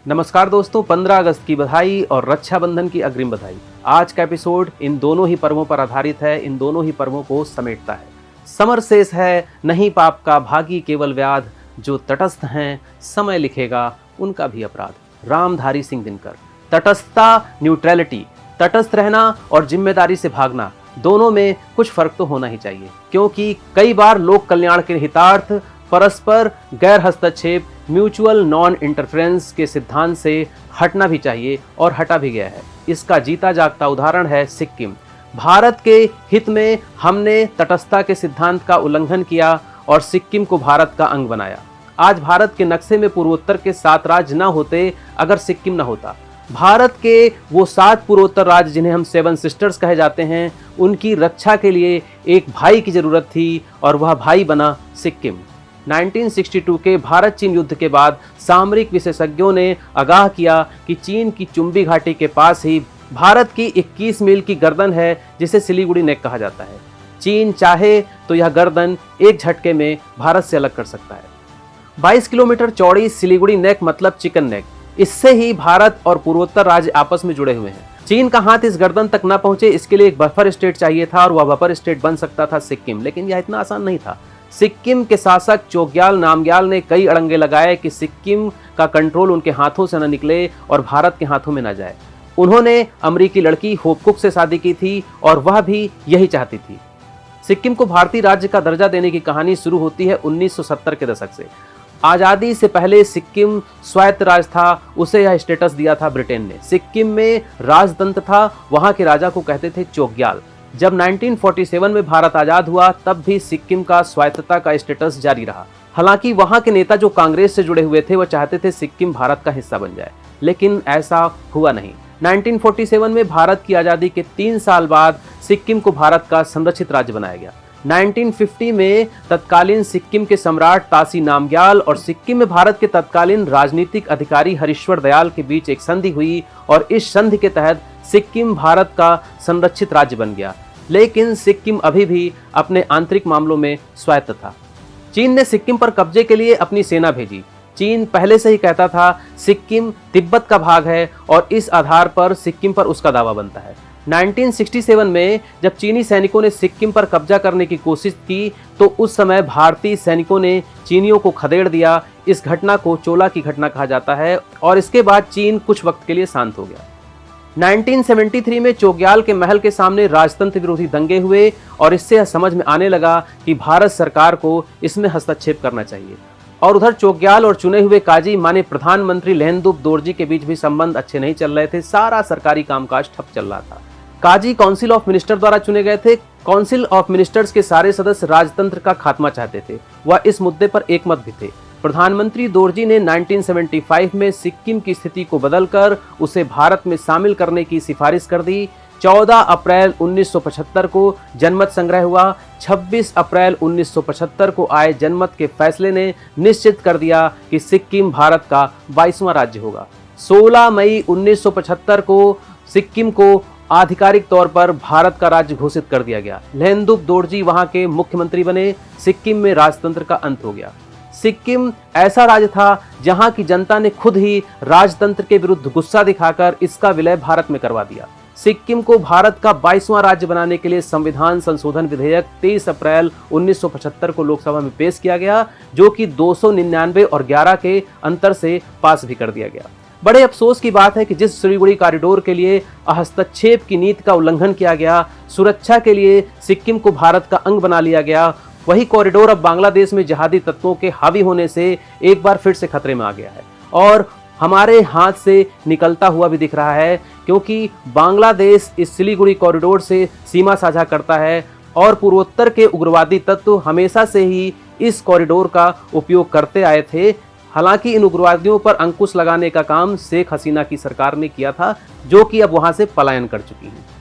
नमस्कार दोस्तों, 15 अगस्त की बधाई और रक्षाबंधन की अग्रिम बधाई। आज का एपिसोड इन दोनों ही पर्वों पर आधारित है, इन दोनों ही पर्वों को समेटता है। समर शेष है नहीं पाप का भागी केवल व्याध, जो तटस्थ हैं समय लिखेगा उनका भी अपराध। रामधारी सिंह दिनकर। तटस्थता, न्यूट्रलिटी, तटस्थ रहना और जिम्मेदारी से भागना, दोनों में कुछ फर्क तो होना ही चाहिए, क्योंकि कई बार लोक कल्याण के हितार्थ परस्पर गैर हस्तक्षेप, म्यूचुअल नॉन इंटरफेरेंस के सिद्धांत से हटना भी चाहिए और हटा भी गया है। इसका जीता जागता उदाहरण है सिक्किम। भारत के हित में हमने तटस्थता के सिद्धांत का उल्लंघन किया और सिक्किम को भारत का अंग बनाया। आज भारत के नक्शे में पूर्वोत्तर के 7 राज्य न होते अगर सिक्किम न होता। भारत के वो 7 पूर्वोत्तर राज्य जिन्हें हम 7 सिस्टर्स कहे जाते हैं, उनकी रक्षा के लिए एक भाई की जरूरत थी और वह भाई बना सिक्किम। 1962 के भारत चीन युद्ध के बाद सामरिक विशेषज्ञों ने आगाह किया कि चीन की चुंबी घाटी के पास ही भारत की 21 मील की गर्दन है, जिसे सिलीगुड़ी नेक कहा जाता है। चीन चाहे तो यह गर्दन एक झटके में भारत से अलग कर सकता है। 22 किलोमीटर चौड़ी सिलीगुड़ी नेक मतलब चिकन नेक। इससे ही भारत और पूर्वोत्तर राज्य आपस में जुड़े हुए हैं। चीन का हाथ इस गर्दन तक न पहुंचे, इसके लिए एक बफर स्टेट चाहिए था और वह बफर स्टेट बन सकता था सिक्किम, लेकिन यह इतना आसान नहीं था। सिक्किम के शासक चोग्याल नामग्याल ने कई अड़ंगे लगाए कि सिक्किम का कंट्रोल उनके हाथों से न निकले और भारत के हाथों में न जाए। उन्होंने अमेरिकी लड़की होप कुक से शादी की थी और वह भी यही चाहती थी। सिक्किम को भारतीय राज्य का दर्जा देने की कहानी शुरू होती है 1970 के दशक से। आज़ादी से पहले सिक्किम स्वायत्त राज्य था, उसे यह स्टेटस दिया था ब्रिटेन ने। सिक्किम में राजतंत्र था, वहाँ के राजा को कहते थे चोग्याल। जब 1947 में भारत आज़ाद हुआ तब भी सिक्किम का स्वायत्तता का स्टेटस जारी रहा। हालांकि वहाँ के नेता जो कांग्रेस से जुड़े हुए थे वह चाहते थे सिक्किम भारत का हिस्सा बन जाए, लेकिन ऐसा हुआ नहीं। 1947 में भारत की आज़ादी के 3 साल बाद सिक्किम को भारत का संरक्षित राज्य बनाया गया। 1950 में तत्कालीन सिक्किम के सम्राट तासी नामग्याल और सिक्किम में भारत के तत्कालीन राजनीतिक अधिकारी हरीश्वर दयाल के बीच एक संधि हुई और इस संधि के तहत सिक्किम भारत का संरक्षित राज्य बन गया। लेकिन सिक्किम अभी भी अपने आंतरिक मामलों में स्वायत्त था। चीन ने सिक्किम पर कब्जे के लिए अपनी सेना भेजी। चीन पहले से ही कहता था सिक्किम तिब्बत का भाग है और इस आधार पर सिक्किम पर उसका दावा बनता है। 1967 में जब चीनी सैनिकों ने सिक्किम पर कब्जा करने की कोशिश की तो उस समय भारतीय सैनिकों ने चीनियों को खदेड़ दिया। इस घटना को चोला की घटना कहा जाता है और इसके बाद चीन कुछ वक्त के लिए शांत हो गया। 1973 में चोग्याल के महल के सामने राजतंत्र विरोधी दंगे हुए और इससे यह समझ में आने लगा कि भारत सरकार को इसमें हस्तक्षेप करना चाहिए। और उधर चोग्याल और चुने हुए काजी माने प्रधानमंत्री लेहनदुप दोरजी के बीच भी संबंध अच्छे नहीं चल रहे थे। सारा सरकारी कामकाज ठप चल रहा था। काजी काउंसिल ऑफ मिनिस्टर द्वारा चुने गए थे। काउंसिल ऑफ मिनिस्टर्स के सारे सदस्य राजतंत्र का खात्मा चाहते थे। वह इस मुद्दे पर एकमत भी थे। प्रधानमंत्री दोरजी ने 1975 में सिक्किम की स्थिति को बदलकर उसे भारत में शामिल करने की सिफारिश कर दी। 14 अप्रैल 1975 को जनमत संग्रह हुआ। 26 अप्रैल 1975 को आए जनमत के फैसले ने निश्चित कर दिया कि सिक्किम भारत का 22वां राज्य होगा। 16 मई 1975 को सिक्किम को आधिकारिक तौर पर भारत का राज्य घोषित कर दिया गया। लेहनदुप दोरजी वहां के मुख्यमंत्री बने। सिक्किम में राजतंत्र का अंत हो गया। सिक्किम ऐसा राज्य था जहां की जनता ने खुद ही राजतंत्र के विरुद्ध गुस्सा दिखाकर इसका विलय भारत में करवा दिया। सिक्किम को भारत का 22वां राज्य बनाने के लिए संविधान संशोधन विधेयक 23 अप्रैल 1975 को लोकसभा में पेश किया गया, जो कि 299 और 11 के अंतर से पास भी कर दिया गया। बड़े अफसोस की बात है कि जिस सिलीगुड़ी कॉरिडोर के लिए हस्तक्षेप की नीति का उल्लंघन किया गया, सुरक्षा के लिए सिक्किम को भारत का अंग बना लिया गया, वही कॉरिडोर अब बांग्लादेश में जिहादी तत्वों के हावी होने से एक बार फिर से खतरे में आ गया है और हमारे हाथ से निकलता हुआ भी दिख रहा है, क्योंकि बांग्लादेश इस सिलीगुड़ी कॉरिडोर से सीमा साझा करता है और पूर्वोत्तर के उग्रवादी तत्व हमेशा से ही इस कॉरिडोर का उपयोग करते आए थे। हालांकि इन उग्रवादियों पर अंकुश लगाने का काम शेख हसीना की सरकार ने किया था, जो कि अब वहां से पलायन कर चुकी है।